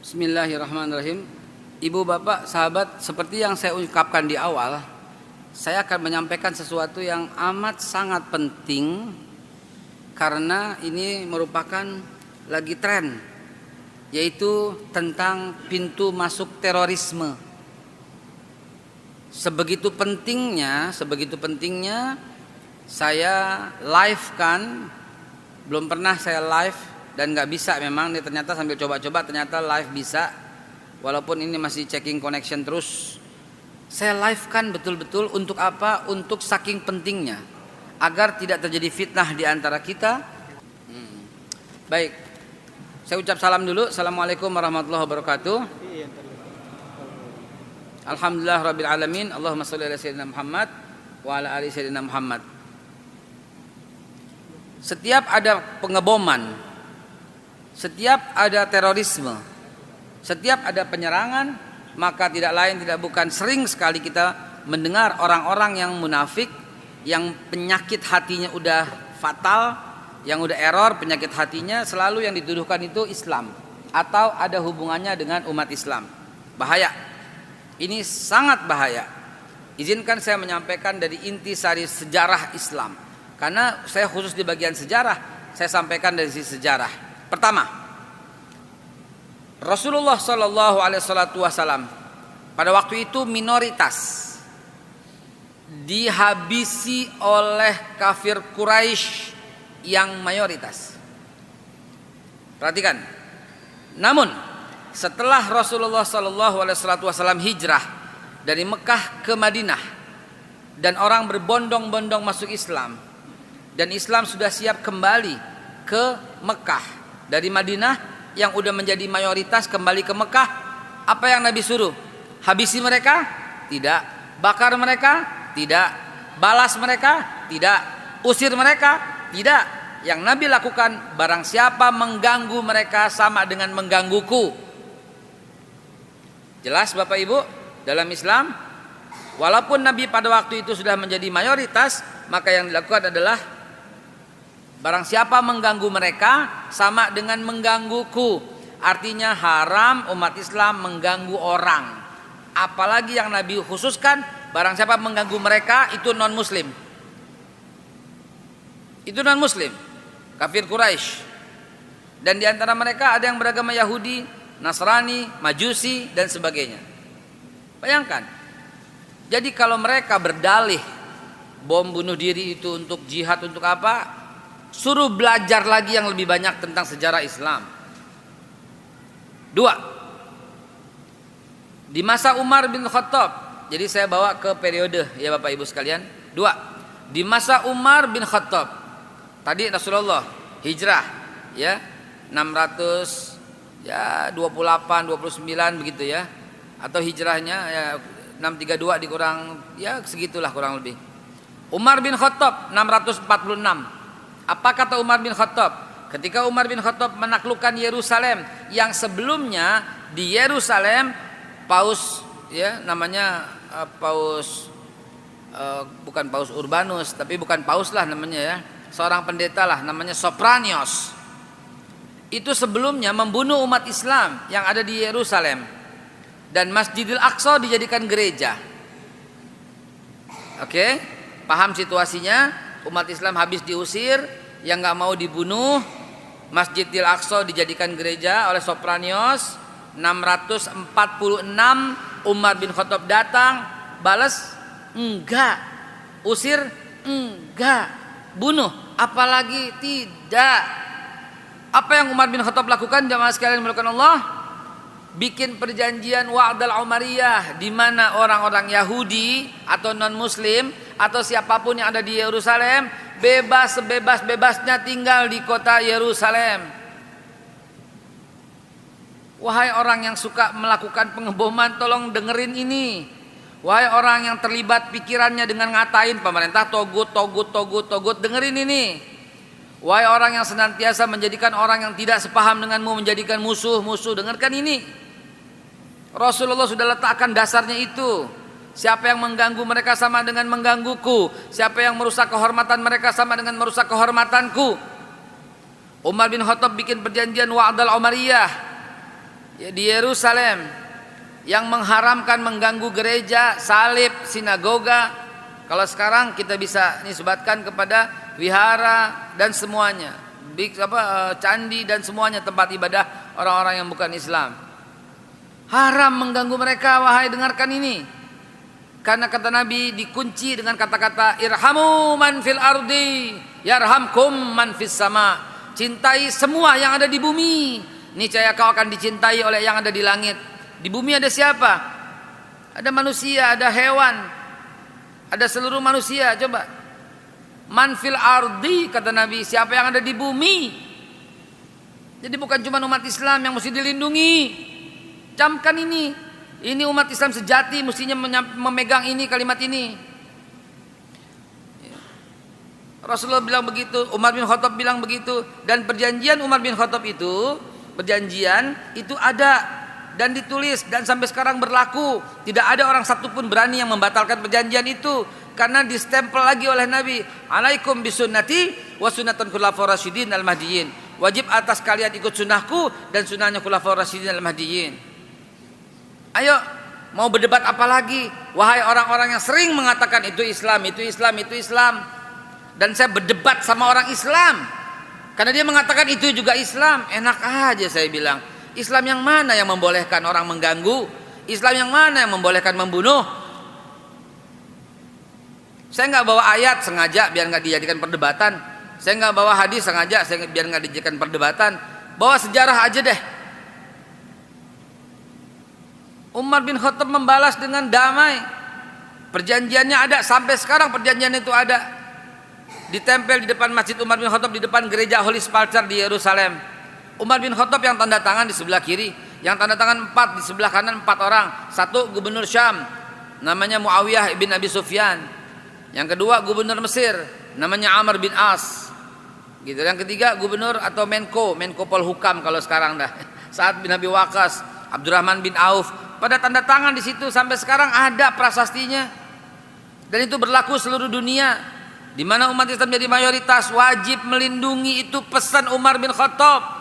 Bismillahirrahmanirrahim. Ibu bapak sahabat, seperti yang saya ungkapkan di awal, saya akan menyampaikan sesuatu yang amat sangat penting karena ini merupakan lagi tren, yaitu tentang pintu masuk terorisme. Sebegitu pentingnya saya live kan, belum pernah saya live dan nggak bisa memang, ini ternyata sambil coba-coba ternyata live bisa, walaupun ini masih checking connection terus. Saya live kan betul-betul untuk apa? Untuk saking pentingnya agar tidak terjadi fitnah di antara kita. Baik, saya ucap salam dulu. Assalamualaikum warahmatullahi wabarakatuh. Alhamdulillah rabbil alamin. Allahumma sholli ala sayyidina Muhammad wa ala ali sayyidina Muhammad. Setiap ada pengeboman, setiap ada terorisme, setiap ada penyerangan, maka tidak lain tidak bukan sering sekali kita mendengar orang-orang yang munafik, yang penyakit hatinya udah fatal, yang udah error penyakit hatinya, selalu yang dituduhkan itu Islam atau ada hubungannya dengan umat Islam. Bahaya. Ini sangat bahaya. Izinkan saya menyampaikan dari intisari sejarah Islam. Karena saya khusus di bagian sejarah, saya sampaikan dari sisi sejarah. Pertama, Rasulullah Shallallahu Alaihi Wasallam pada waktu itu minoritas, dihabisi oleh kafir Quraisy yang mayoritas. Perhatikan. Namun setelah Rasulullah Shallallahu Alaihi Wasallam hijrah dari Mekah ke Madinah dan orang berbondong-bondong masuk Islam, dan Islam sudah siap kembali ke Mekah dari Madinah yang udah menjadi mayoritas kembali ke Mekah, apa yang Nabi suruh? Habisi mereka? Tidak. Bakar mereka? Tidak. Balas mereka? Tidak. Usir mereka? Tidak. Yang Nabi lakukan, barang siapa mengganggu mereka sama dengan menggangguku. Jelas Bapak Ibu, dalam Islam walaupun Nabi pada waktu itu sudah menjadi mayoritas, maka yang dilakukan adalah barang siapa mengganggu mereka sama dengan menggangguku. Artinya haram umat Islam mengganggu orang. Apalagi yang Nabi khususkan, barang siapa mengganggu mereka itu non muslim. Itu non muslim, kafir Quraisy. Dan di antara mereka ada yang beragama Yahudi, Nasrani, Majusi dan sebagainya. Bayangkan. Jadi kalau mereka berdalih bom bunuh diri itu untuk jihad, untuk apa? Suruh belajar lagi yang lebih banyak tentang sejarah Islam. Dua, di masa Umar bin Khattab, jadi saya bawa ke periode ya Bapak Ibu sekalian. Dua, di masa Umar bin Khattab, tadi Rasulullah hijrah ya 600 ya 28 29 begitu ya, atau hijrahnya ya 632 dikurang ya segitulah kurang lebih. Umar bin Khattab 646. Apa kata Umar bin Khattab? Ketika Umar bin Khattab menaklukkan Yerusalem, yang sebelumnya di Yerusalem Paus ya namanya Paus bukan Paus Urbanus, tapi bukan Paus lah namanya ya, seorang pendeta lah namanya Sopranios. Itu sebelumnya membunuh umat Islam yang ada di Yerusalem, dan Masjidil Aqsa dijadikan gereja. Oke, paham situasinya? Umat Islam habis diusir, yang nggak mau dibunuh, Masjidil Aqsa dijadikan gereja oleh Sopranios. 646 Umar bin Khattab datang, balas enggak, usir enggak, bunuh apalagi tidak. Apa yang Umar bin Khattab lakukan jamaah sekalian melakukan Allah? Bikin perjanjian Wa'dal Umariyah, di mana orang-orang Yahudi atau non-Muslim atau siapapun yang ada di Yerusalem bebas sebebas-bebasnya tinggal di kota Yerusalem. Wahai orang yang suka melakukan pengeboman, tolong dengerin ini. Wahai orang yang terlibat pikirannya dengan ngatain pemerintah togut, dengerin ini. Wahai orang yang senantiasa menjadikan orang yang tidak sepaham denganmu menjadikan musuh-musuh, dengarkan ini. Rasulullah sudah letakkan dasarnya itu. Siapa yang mengganggu mereka sama dengan menggangguku. Siapa yang merusak kehormatan mereka sama dengan merusak kehormatanku. Umar bin Khattab bikin perjanjian Wa'dal Umariyah. ya, di Yerusalem yang mengharamkan mengganggu gereja, salib, sinagoga. Kalau sekarang kita bisa nisbatkan kepada wihara dan semuanya, candi dan semuanya tempat ibadah orang-orang yang bukan Islam. Haram mengganggu mereka, wahai dengarkan ini. Karena kata Nabi dikunci dengan kata-kata irhamu man fil ardi yarhamkum man fis sama. Cintai semua yang ada di bumi, niscaya kau akan dicintai oleh yang ada di langit. Di bumi ada siapa? Ada manusia, ada hewan, ada seluruh manusia. Coba, man fil ardi kata Nabi, siapa yang ada di bumi. Jadi bukan cuma umat Islam yang mesti dilindungi. Camkan ini. Ini umat Islam sejati mestinya memegang ini, kalimat ini. Rasulullah bilang begitu, Umar bin Khattab bilang begitu, dan perjanjian Umar bin Khattab itu, perjanjian itu ada dan ditulis dan sampai sekarang berlaku. Tidak ada orang satupun berani yang membatalkan perjanjian itu karena distempel lagi oleh Nabi. Alaikum bisunnati wa sunnatul khulafaur rasyidin al-mahdiyyin. Wajib atas kalian ikut sunnahku dan sunnahnya khulafaur rasyidin al-mahdiyyin. Ayo, mau berdebat apa lagi? Wahai orang-orang yang sering mengatakan itu Islam, itu Islam, itu Islam. Dan saya berdebat sama orang Islam karena dia mengatakan itu juga Islam. Enak aja saya bilang. Islam yang mana yang membolehkan orang mengganggu? Islam yang mana yang membolehkan membunuh? Saya nggak bawa ayat sengaja biar nggak dijadikan perdebatan. Saya nggak bawa hadis sengaja biar nggak dijadikan perdebatan. Bawa sejarah aja deh. Umar bin Khattab membalas dengan damai. Perjanjiannya ada sampai sekarang, perjanjian itu ada. Ditempel di depan Masjid Umar bin Khattab, di depan gereja Holy Sepulchre di Yerusalem. Umar bin Khattab yang tanda tangan di sebelah kiri, yang tanda tangan 4 di sebelah kanan 4 orang. Satu gubernur Syam, namanya Muawiyah bin Abi Sufyan. Yang kedua gubernur Mesir, namanya Amr bin As. Gitu. Yang ketiga gubernur atau Menko Polhukam kalau sekarang dah. Sa'ad bin Abi Waqqas, Abdurrahman bin Auf. Pada tanda tangan di situ sampai sekarang ada prasastinya. Dan itu berlaku seluruh dunia. Di mana umat Islam jadi mayoritas, wajib melindungi, itu pesan Umar bin Khattab.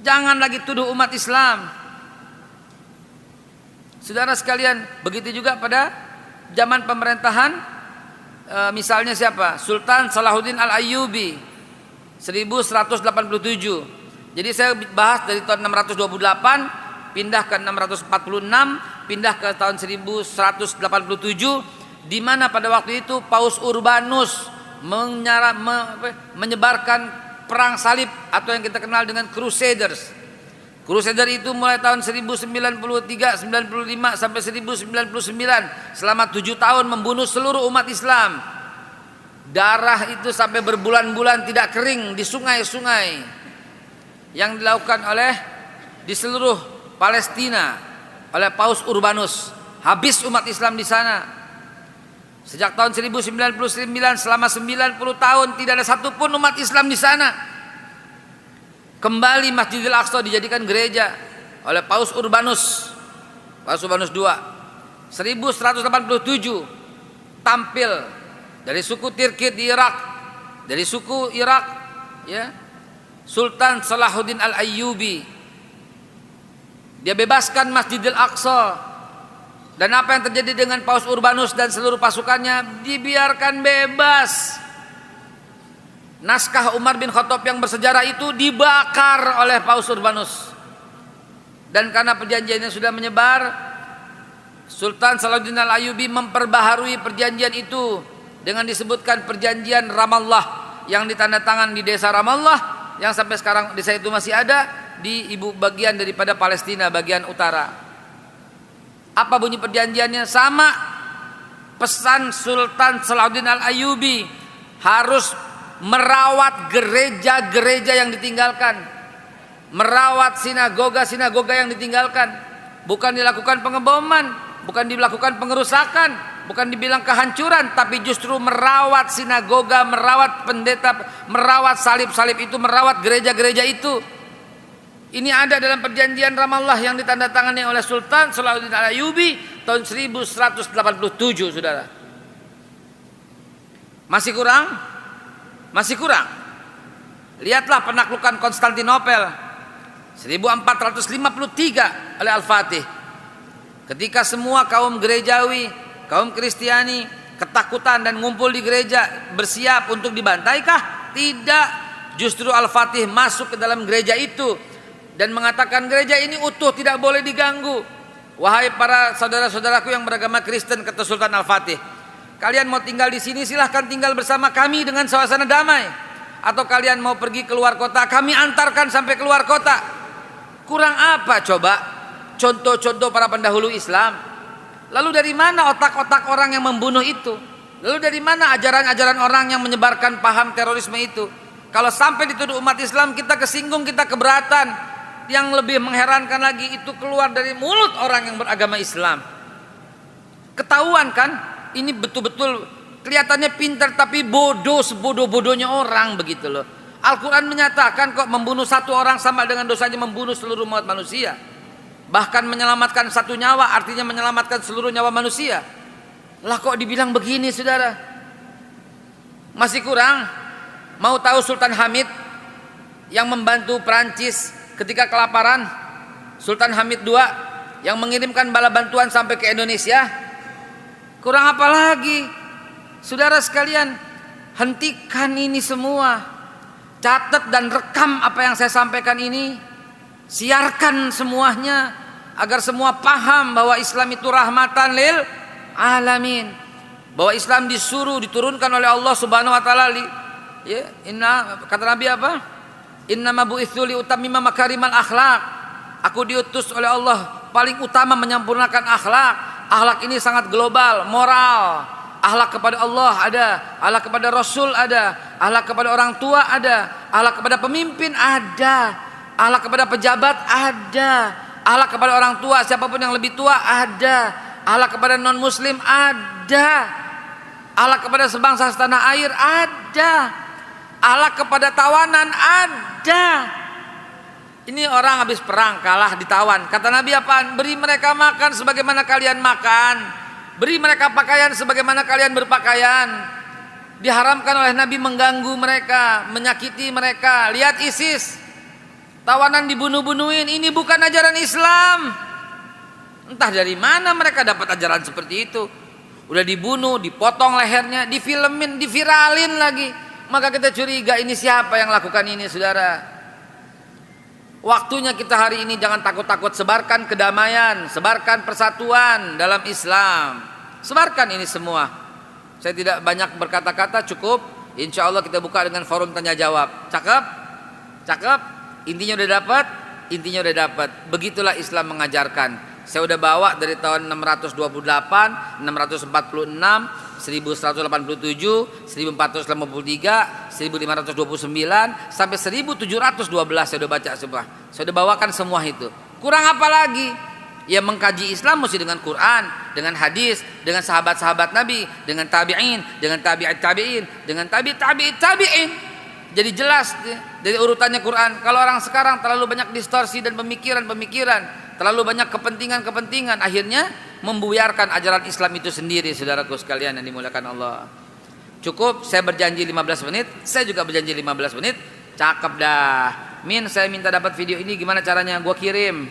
Jangan lagi tuduh umat Islam. Saudara sekalian, begitu juga pada zaman pemerintahan misalnya siapa? Sultan Salahuddin Al-Ayyubi 1187. Jadi saya bahas dari tahun 628 pindah ke 646, pindah ke tahun 1187, di mana pada waktu itu Paus Urbanus menyebarkan perang salib atau yang kita kenal dengan Crusaders. Crusader itu mulai tahun 1093, 95 sampai 1099, selama 7 tahun membunuh seluruh umat Islam. Darah itu sampai berbulan-bulan tidak kering di sungai-sungai yang dilakukan oleh di seluruh Palestina oleh Paus Urbanus. Habis umat Islam di sana. Sejak tahun 1099 selama 90 tahun tidak ada satupun umat Islam di sana. Kembali Masjidil Aqsa dijadikan gereja oleh Paus Urbanus. Paus Urbanus II 1187 tampil dari suku Tirkit di Irak, dari suku Irak, ya, Sultan Salahuddin Al-Ayyubi. Dia bebaskan Masjidil Aqsa. Dan apa yang terjadi dengan Paus Urbanus dan seluruh pasukannya? Dibiarkan bebas. Naskah Umar bin Khattab yang bersejarah itu dibakar oleh Paus Urbanus. Dan karena perjanjiannya sudah menyebar, Sultan Salahuddin Al-Ayyubi memperbaharui perjanjian itu dengan disebutkan perjanjian Ramallah yang ditandatangan di desa Ramallah, yang sampai sekarang desa itu masih ada di ibu bagian daripada Palestina bagian utara. Apa bunyi perjanjiannya? Sama. Pesan Sultan Salahuddin Al-Ayyubi harus merawat gereja-gereja yang ditinggalkan, merawat sinagoga-sinagoga yang ditinggalkan. Bukan dilakukan pengeboman, bukan dilakukan pengerusakan, bukan dibilang kehancuran, tapi justru merawat sinagoga, merawat pendeta, merawat salib-salib itu, merawat gereja-gereja itu. Ini ada dalam perjanjian Ramallah yang ditandatangani oleh Sultan Salahuddin Al-Ayyubi tahun 1187, saudara. Masih kurang? Masih kurang. Lihatlah penaklukan Konstantinopel 1453 oleh Al-Fatih. Ketika semua kaum gerejawi, kaum Kristiani ketakutan dan ngumpul di gereja bersiap untuk dibantaikah? Tidak. Justru Al-Fatih masuk ke dalam gereja itu dan mengatakan gereja ini utuh, tidak boleh diganggu. Wahai para saudara-saudaraku yang beragama Kristen, kata Sultan Al-Fatih, kalian mau tinggal di sini silahkan tinggal bersama kami dengan suasana damai, atau kalian mau pergi keluar kota, kami antarkan sampai keluar kota. Kurang apa coba contoh-contoh para pendahulu Islam? Lalu dari mana otak-otak orang yang membunuh itu? Lalu dari mana ajaran-ajaran orang yang menyebarkan paham terorisme itu? Kalau sampai dituduh umat Islam, kita kesinggung, kita keberatan. Yang lebih mengherankan lagi, itu keluar dari mulut orang yang beragama Islam. Ketahuan kan? Ini betul-betul kelihatannya pintar tapi bodoh, sebodoh-bodohnya orang, begitu loh. Al-Quran menyatakan kok membunuh satu orang sama dengan dosanya membunuh seluruh umat manusia. Bahkan menyelamatkan satu nyawa artinya menyelamatkan seluruh nyawa manusia. Lah kok dibilang begini, saudara? Masih kurang? Mau tahu Sultan Hamid yang membantu Perancis ketika kelaparan? Sultan Hamid II yang mengirimkan bala bantuan sampai ke Indonesia? Kurang apa lagi? Saudara sekalian, hentikan ini semua. Catat dan rekam apa yang saya sampaikan ini. Siarkan semuanya agar semua paham bahwa Islam itu rahmatan lil alamin. Bahwa Islam disuruh, diturunkan oleh Allah Subhanahu wa taala, ya, kata Nabi apa? Innama bu'itsu li utammima makarimal akhlak. Aku diutus oleh Allah paling utama menyempurnakan akhlak. Akhlak ini sangat global, moral. Akhlak kepada Allah ada, akhlak kepada Rasul ada, akhlak kepada orang tua ada, akhlak kepada pemimpin ada, akhlak kepada pejabat ada, akhlak kepada orang tua siapapun yang lebih tua ada, akhlak kepada non muslim ada, akhlak kepada sebangsa setanah air ada, akhlak kepada tawanan ada. Ini orang habis perang kalah ditawan, kata Nabi apaan? Beri mereka makan sebagaimana kalian makan, beri mereka pakaian sebagaimana kalian berpakaian. Diharamkan oleh Nabi mengganggu mereka, menyakiti mereka. Lihat ISIS, tawanan dibunuh-bunuhin. Ini bukan ajaran Islam. Entah dari mana mereka dapat ajaran seperti itu. Udah dibunuh, dipotong lehernya, difilmin, diviralin lagi. Maka kita curiga, ini siapa yang lakukan ini, saudara? Waktunya kita hari ini jangan takut-takut, sebarkan kedamaian, sebarkan persatuan dalam Islam. Sebarkan ini semua. Saya tidak banyak berkata-kata, cukup. Insya Allah kita buka dengan forum tanya jawab. Cakep? Cakep? Intinya udah dapat? Intinya udah dapat. Begitulah Islam mengajarkan. Saya udah bawa dari tahun 628, 646, 1187, 1453, 1529 sampai 1712 saya udah baca semua. Saya udah bawakan semua itu. Kurang apa lagi? Ya mengkaji Islam mesti dengan Quran, dengan hadis, dengan sahabat-sahabat Nabi, dengan tabi'in, dengan tabi'it tabi'in, dengan tabi'it tabi'in. Jadi jelas dari urutannya Quran. Kalau orang sekarang terlalu banyak distorsi dan pemikiran-pemikiran, terlalu banyak kepentingan-kepentingan, akhirnya membuyarkan ajaran Islam itu sendiri, saudaraku sekalian yang dimuliakan Allah. Cukup, saya berjanji 15 menit, saya juga berjanji 15 menit. Cakep dah. Min, saya minta dapat video ini, gimana caranya? Gua kirim.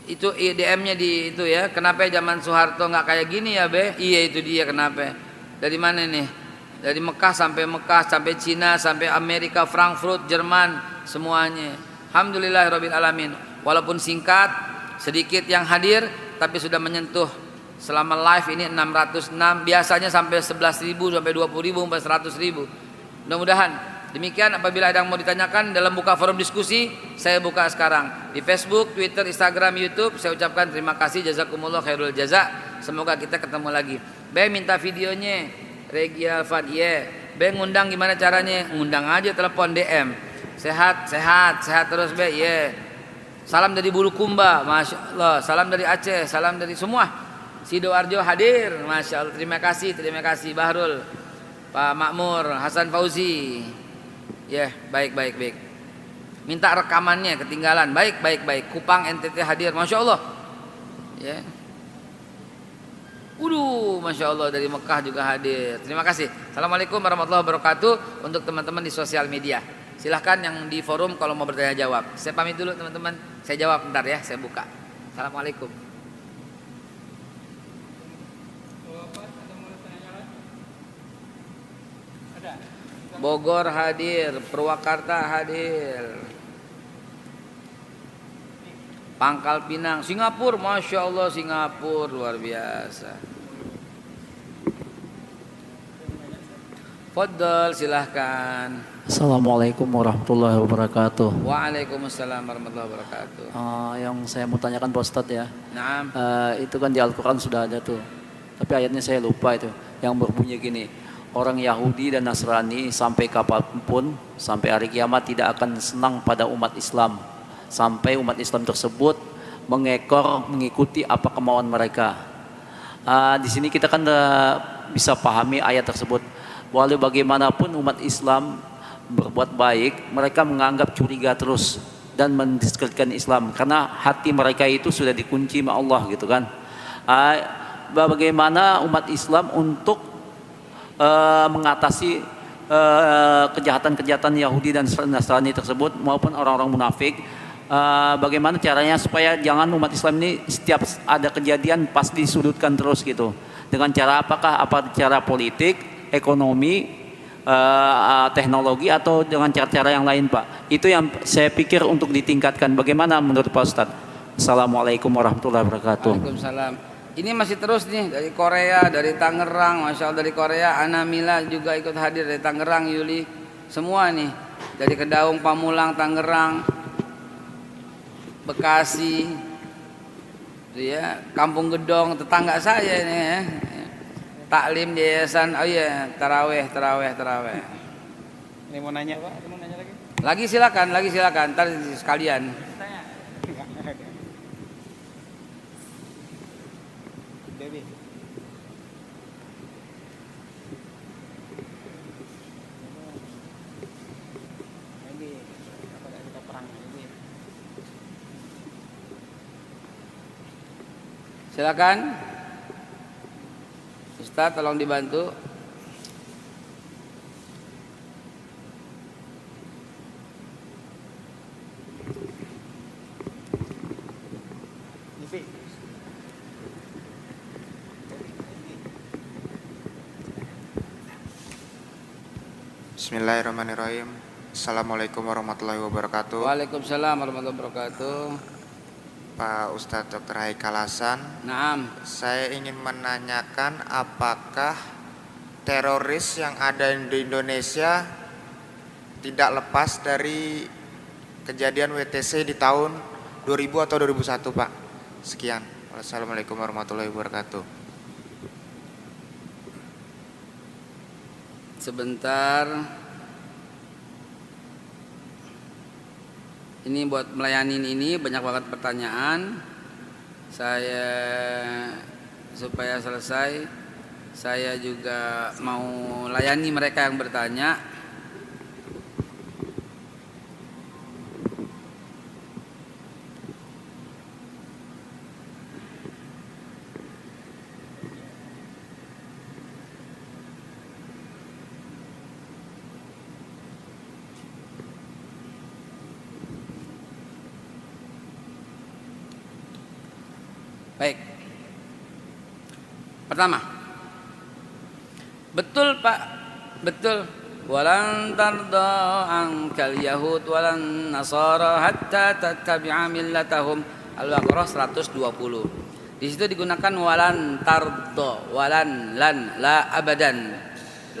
Itu DM-nya di itu ya. Kenapa zaman Soeharto nggak kayak gini ya, Be? Iya itu dia kenapa. Dari mana nih? Dari Mekah, sampai Cina, sampai Amerika, Frankfurt, Jerman, semuanya. Alhamdulillahirabbil alamin. Walaupun singkat, sedikit yang hadir, tapi sudah menyentuh selama live ini 606, biasanya sampai 11.000 sampai 20.000 sampai 100.000. Mudah-mudahan demikian. Apabila ada yang mau ditanyakan dalam buka forum diskusi, saya buka sekarang di Facebook, Twitter, Instagram, YouTube. Saya ucapkan terima kasih, jazakumullah khairul jaza. Semoga kita ketemu lagi. Be minta videonya Regi Alfan, iya. Be ngundang gimana caranya? Ngundang aja, telepon DM. Sehat terus Be, iya. Salam dari Bulukumba, Masya Allah. Salam dari Aceh, salam dari semua. Sidoarjo hadir, Masya Allah. Terima kasih Bahrul, Pak Makmur, Hasan Fauzi. Ya, baik. Minta rekamannya ketinggalan. Baik. Kupang NTT hadir, Masya Allah. Ya. Masya Allah, dari Mekah juga hadir. Terima kasih. Assalamualaikum warahmatullahi wabarakatuh. Untuk teman-teman di sosial media. Silahkan yang di forum kalau mau bertanya jawab. Saya pamit dulu teman-teman. Saya jawab bentar ya, saya buka. Assalamualaikum. Bogor hadir, Purwakarta hadir, Pangkal Pinang, Singapura, Masya Allah Singapura luar biasa. Fadl silahkan. Assalamualaikum warahmatullahi wabarakatuh. Waalaikumsalam warahmatullahi wabarakatuh. Yang saya mau tanyakan Pak Ustadz ya. Naam. Itu kan di Al-Quran sudah ada tuh. Tapi ayatnya saya lupa itu. Yang berbunyi gini. Orang Yahudi dan Nasrani sampai kapanpun, sampai hari kiamat tidak akan senang pada umat Islam. Sampai umat Islam tersebut mengikuti apa kemauan mereka. Di sini kita kan bisa pahami ayat tersebut. Walau bagaimanapun umat Islam berbuat baik, mereka menganggap curiga terus dan mendiskreditkan Islam karena hati mereka itu sudah dikunci sama Allah gitu kan. Bagaimana umat Islam untuk mengatasi kejahatan-kejahatan Yahudi dan Nasrani tersebut maupun orang-orang munafik? Bagaimana caranya supaya jangan umat Islam ini setiap ada kejadian pasti disudutkan terus gitu? Dengan cara apakah? Apa cara politik, ekonomi, teknologi, atau dengan cara-cara yang lain Pak? Itu yang saya pikir untuk ditingkatkan. Bagaimana menurut Pak Ustadz? Assalamualaikum warahmatullahi wabarakatuh. Waalaikumsalam. Ini masih terus nih dari Korea, dari Tangerang, Masya Allah dari Korea. Ana Mila juga ikut hadir dari Tangerang, Yuli. Semua nih dari Kedaung, Pamulang, Tangerang, Bekasi, ya, Kampung Gedong, tetangga saya ini ya. Taklim di yayasan, oh iya, taraweh. Ini mau nanya Pak, mau nanya lagi? Lagi silakan, ntar sekalian. Dewi. Ini apa dari kita perang ini? Silakan. Ustaz tolong dibantu. Bismillahirrahmanirrahim. Assalamualaikum warahmatullahi wabarakatuh. Waalaikumsalam warahmatullahi wabarakatuh. Pak Ustadz Dr. Haikal Hasan. Naam. Saya ingin menanyakan apakah teroris yang ada di Indonesia tidak lepas dari kejadian WTC di tahun 2000 atau 2001 Pak. Sekian. Wassalamualaikum warahmatullahi wabarakatuh. Sebentar. Ini buat melayanin ini banyak banget pertanyaan. Saya supaya selesai, saya juga mau layani mereka yang bertanya. Baik. Pertama, betul Pak, betul. Walan tarda ankal yahud walan nasara hatta tattabi'a millatahum. Al-Baqarah 120. Di situ digunakan walan tarda, walan lan la abadan.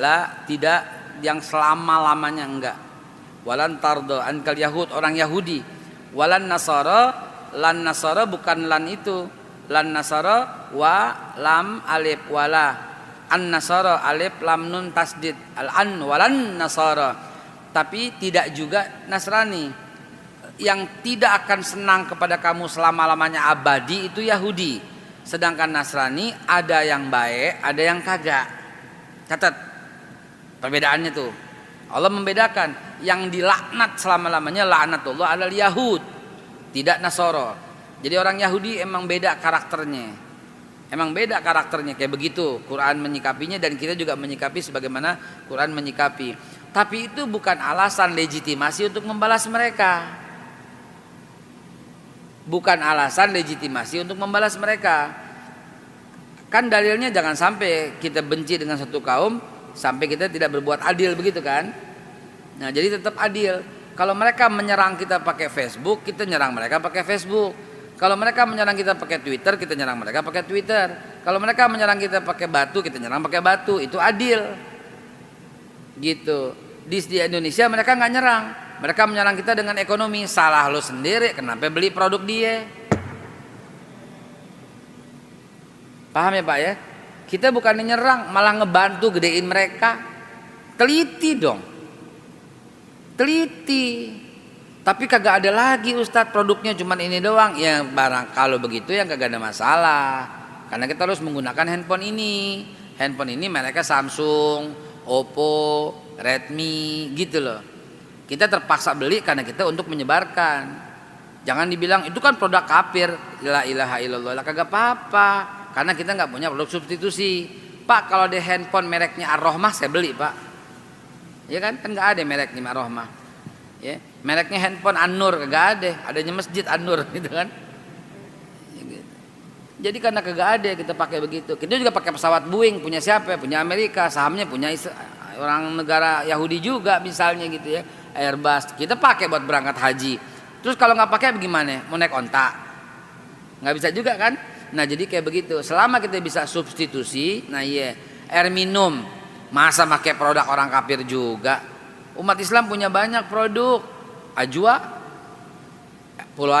La tidak yang selama-lamanya, enggak. Walan tarda ankal yahud orang Yahudi. Walan nasara, lan nasara bukan lan itu. Lan nasara wa lam alif wala an nasara alif lam nun tasdid al an walan nasara, tapi tidak juga Nasrani. Yang tidak akan senang kepada kamu selama-lamanya abadi itu Yahudi, sedangkan Nasrani ada yang baik ada yang kagak. Catat perbedaannya tuh. Allah membedakan yang dilaknat selama-lamanya laknatullah alal Yahud, tidak Nasara. Jadi orang Yahudi emang beda karakternya. Emang beda karakternya kayak begitu. Quran menyikapinya dan kita juga menyikapi sebagaimana Quran menyikapi. Tapi itu bukan alasan legitimasi untuk membalas mereka. Bukan alasan legitimasi untuk membalas mereka. Kan dalilnya jangan sampai kita benci dengan satu kaum sampai kita tidak berbuat adil, begitu kan? Nah, jadi tetap adil. Kalau mereka menyerang kita pakai Facebook, kita nyerang mereka pakai Facebook. Kalau mereka menyerang kita pakai Twitter, kita nyerang mereka pakai Twitter. Kalau mereka menyerang kita pakai batu, kita nyerang pakai batu. Itu adil. Gitu. Di Indonesia mereka nggak nyerang, mereka menyerang kita dengan ekonomi. Salah lo sendiri, kenapa beli produk dia? Paham ya Pak ya? Kita bukan nyerang, malah ngebantu gedein mereka. Teliti dong, teliti. Tapi kagak ada lagi Ustadz, produknya cuman ini doang. Ya barang kalau begitu ya kagak ada masalah, karena kita harus menggunakan handphone ini. Handphone ini mereka Samsung, Oppo, Redmi gitu loh. Kita terpaksa beli karena kita untuk menyebarkan. Jangan dibilang itu kan produk kafir. La ilaha illallah, lah kagak apa-apa. Karena kita nggak punya produk substitusi. Pak, kalau di handphone mereknya Ar-Rahmah saya beli Pak. Ya kan nggak ada mereknya Ar-Rahmah. Ya, mereknya handphone An-Nur kagak ada. Adanya masjid An-Nur gitu kan. Jadi karena kagak ada kita pakai begitu. Kita juga pakai pesawat Boeing, punya siapa? Punya Amerika, sahamnya punya orang negara Yahudi juga misalnya gitu ya, Airbus. Kita pakai buat berangkat haji. Terus kalau nggak pakai bagaimana? Mau naik onta? Nggak bisa juga kan? Nah jadi kayak begitu. Selama kita bisa substitusi, nah iya, air minum, masa pakai produk orang kafir juga? Umat Islam punya banyak produk. Ajwa, Pulau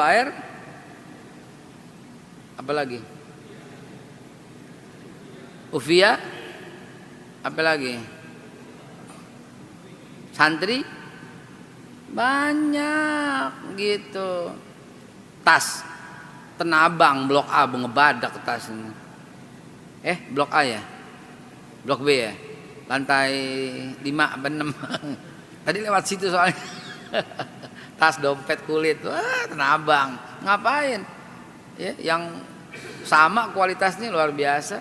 Air, apa lagi? Uvia, apa lagi? Santri banyak gitu. Tas Tanah Abang Blok A ngebadak tas ini. Blok A ya? Blok B ya? Lantai 5 apa 6. Tadi lewat situ soalnya. Tas dompet kulit. Wah, Tanah Abang. Ngapain? Ya, yang sama kualitasnya luar biasa.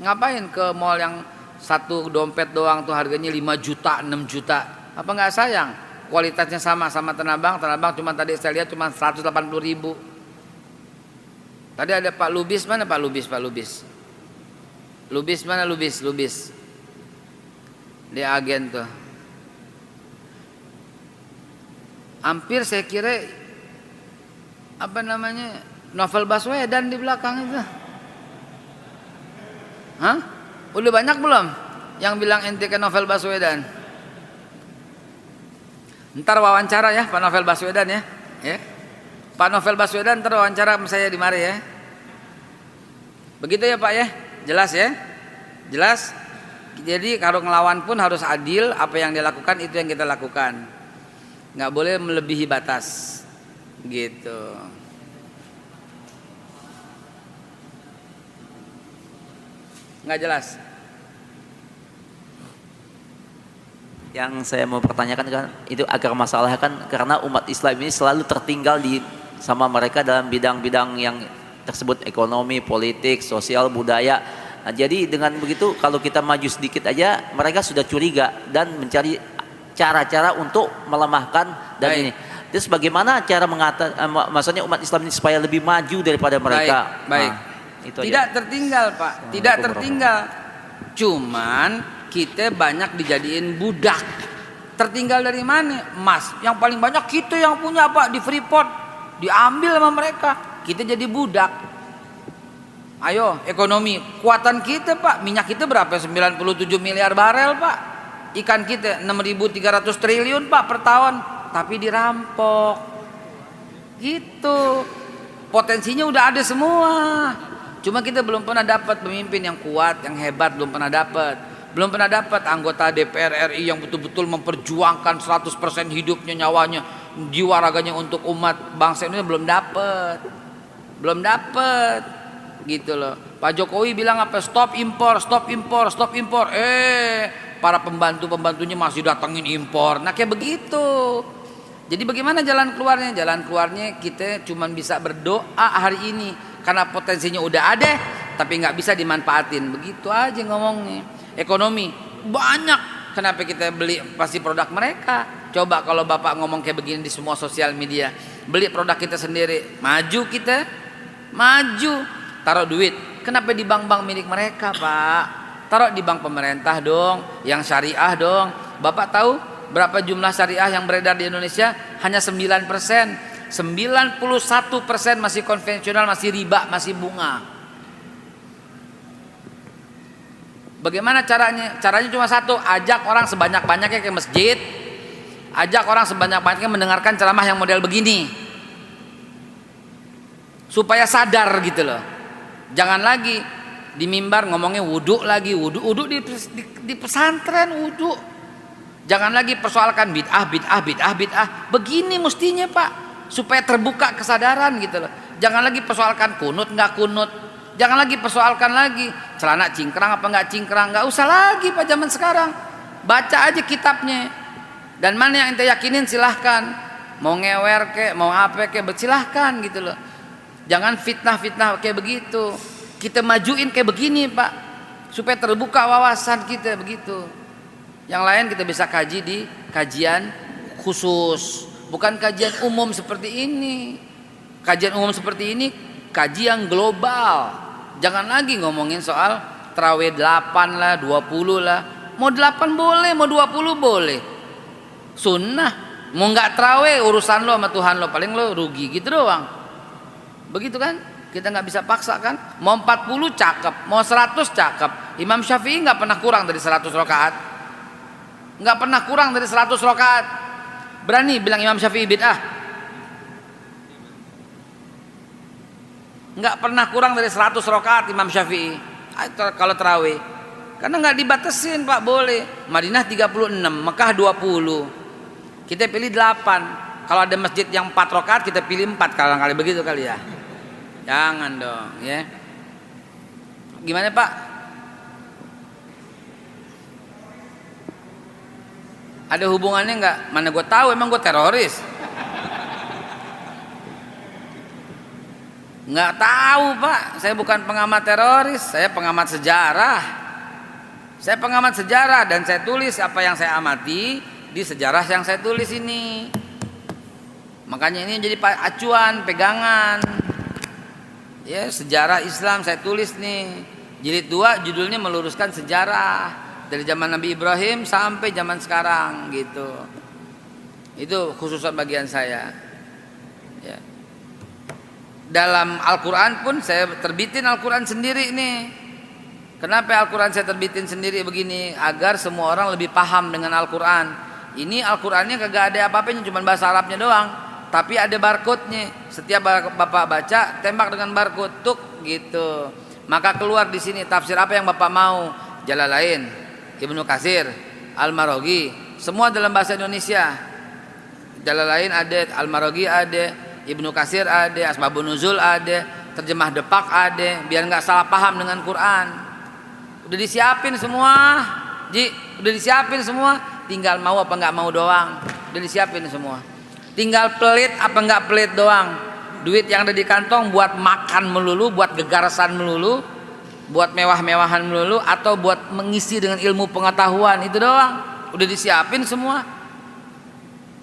Ngapain ke mall yang satu dompet doang tuh harganya 5 juta, 6 juta. Apa nggak sayang? Kualitasnya sama Tanah Abang. Tanah Abang cuma tadi saya lihat cuma 180.000. Tadi ada Pak Lubis, mana Pak Lubis? Pak Lubis. Lubis mana Lubis? Lubis. Dia agen tuh. Hampir saya kira apa namanya? Novel Baswedan di belakang itu. Hah? Udah banyak belum yang bilang ente ke Novel Baswedan? Ntar wawancara ya Pak Novel Baswedan ya. Ya. Pak Novel Baswedan ntar wawancara sama saya di mari ya. Begitu ya Pak ya? Jelas ya? Jelas? Jadi kalau ngelawan pun harus adil, apa yang dia lakukan itu yang kita lakukan. Nggak boleh melebihi batas. Gitu. Nggak jelas. Yang saya mau pertanyakan kan itu agar masalah kan karena umat Islam ini selalu tertinggal sama mereka dalam bidang-bidang yang tersebut, ekonomi, politik, sosial, budaya. Nah, jadi dengan begitu kalau kita maju sedikit aja mereka sudah curiga dan mencari cara-cara untuk melemahkan dan ini. Terus bagaimana cara maksudnya umat Islam ini supaya lebih maju daripada mereka? Baik. Nah, itu tidak aja. tertinggal Pak, tidak tertinggal. Cuman kita banyak dijadiin budak. Tertinggal dari mana? Emas. Yang paling banyak kita yang punya Pak di Freeport. Diambil sama mereka. Kita jadi budak. Ayo ekonomi. Kuatan kita Pak. Minyak kita berapa? 97 miliar barel Pak. Ikan kita 6.300 triliun Pak per tahun. Tapi dirampok. Gitu. Potensinya udah ada semua. Cuma kita belum pernah dapat pemimpin yang kuat, yang hebat. Belum pernah dapat. Belum pernah dapat anggota DPR RI yang betul-betul memperjuangkan 100% hidupnya, nyawanya, jiwa raganya untuk umat bangsa ini. Belum dapat. Belum dapat. Gitu loh. Pak Jokowi bilang apa? Stop impor, stop impor, stop impor. Para pembantu-pembantunya masih datangin impor. Nah kayak begitu. Jadi bagaimana jalan keluarnya? Jalan keluarnya kita cuma bisa berdoa hari ini. Karena potensinya udah ada, tapi nggak bisa dimanfaatin. Begitu aja ngomongnya. Ekonomi banyak kenapa kita beli pasti produk mereka? Coba kalau Bapak ngomong kayak begini di semua sosial media, beli produk kita sendiri, maju kita, maju. Taruh duit, kenapa di bank-bank milik mereka, Pak? Taruh di bank pemerintah dong, yang syariah dong. Bapak tahu berapa jumlah syariah yang beredar di Indonesia? Hanya 9%. 91% masih konvensional, masih riba, masih bunga. Bagaimana caranya? Caranya cuma satu, ajak orang sebanyak-banyaknya ke masjid, ajak orang sebanyak-banyaknya mendengarkan ceramah yang model begini, supaya sadar gitu loh. Jangan lagi di mimbar ngomongnya wudhu lagi, wudhu di pesantren wudhu. Jangan lagi persoalkan bid'ah. Begini mestinya, Pak, supaya terbuka kesadaran gitu loh. Jangan lagi persoalkan kunut nggak kunut. Jangan lagi persoalkan lagi celana cingkrang apa nggak cingkrang. Nggak usah lagi, Pak, zaman sekarang. Baca aja kitabnya. Dan mana yang ente yakinin silahkan. Mau ngewer kek, mau apa kek, silahkan gitu loh. Jangan fitnah-fitnah kayak begitu. Kita majuin kayak begini, Pak, supaya terbuka wawasan kita begitu. Yang lain kita bisa kaji di kajian khusus, bukan kajian umum seperti ini. Kajian umum seperti ini kajian global. Jangan lagi ngomongin soal terawih 8 lah, 20 lah. Mau 8 boleh, mau 20 boleh. Sunnah. Mau nggak terawih urusan lo sama Tuhan lo, paling lo rugi gitu doang. Begitu kan? Kita nggak bisa paksa kan? Mau 40 cakep, mau 100 cakep. Imam Syafi'i nggak pernah kurang dari 100 rakaat. Nggak pernah kurang dari 100 rakaat. Berani bilang Imam Syafi'i bid'ah? Nggak pernah kurang dari 100 rakaat Imam Syafi'i kalau terawih. Karena nggak dibatasin, Pak, boleh. Madinah 36, Mekah 20. Kita pilih 8. Kalau ada masjid yang 4 rakaat, kita pilih 4 kali begitu kali ya. Jangan dong, ya. Gimana, Pak? Ada hubungannya nggak? Mana gue tahu, emang gue teroris? Nggak tahu, Pak. Saya bukan pengamat teroris, saya pengamat sejarah. Saya pengamat sejarah dan saya tulis apa yang saya amati di sejarah yang saya tulis ini. Makanya ini jadi acuan, pegangan. Ya, sejarah Islam saya tulis nih. Jilid 2 judulnya meluruskan sejarah dari zaman Nabi Ibrahim sampai zaman sekarang gitu. Itu khususan bagian saya. Ya. Dalam Al-Quran pun saya terbitin Al-Quran sendiri nih. Kenapa Al-Quran saya terbitin sendiri begini? Agar semua orang lebih paham dengan Al-Quran. Ini Al-Qurannya kagak ada apa-apanya, cuma bahasa Arabnya doang. Tapi ada barcode-nya. Setiap Bapak baca, tembak dengan barcode tuk gitu. Maka keluar di sini tafsir apa yang Bapak mau. Jalalain, Ibnu Katsir, Al-Maraghi, semua dalam bahasa Indonesia. Jalalain ada, Al-Maraghi ada, Ibnu Katsir ada, Asbabun Nuzul ada, terjemah Depak ada, biar nggak salah paham dengan Quran. Udah disiapin semua, Ji, udah disiapin semua. Tinggal mau apa nggak mau doang. Udah disiapin semua. Tinggal pelit apa nggak pelit doang. Duit yang ada di kantong buat makan melulu, buat gegarasan melulu, buat mewah-mewahan melulu, atau buat mengisi dengan ilmu pengetahuan, itu doang. Udah disiapin semua.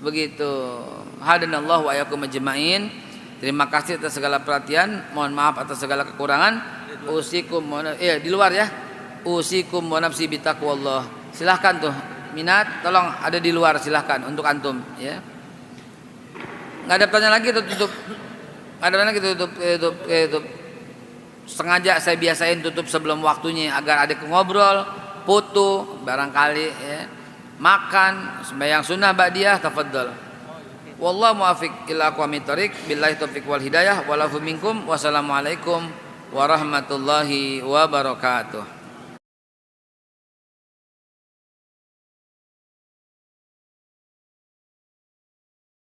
Begitu. Hadanallahu wa iyyakum ajmain. Terima kasih atas segala perhatian. Mohon maaf atas segala kekurangan. Usikum di luar ya. Usikum wa nafsi bitaqwallah. Silahkan tuh minat, tolong ada di luar, silahkan untuk antum ya. Nggak ada pertanyaan lagi, tutup. Nggak ada lagi, tutup. Sengaja saya biasain tutup sebelum waktunya agar ada ngobrol, foto barangkali ya. Makan sembahyang sunnah ba'diyah, tafadhal. Wallahu muwaffiq ila aqwamit thoriq, billahi taufiq wal hidayah, walafu minkum, wassalamualaikum warahmatullahi wabarakatuh.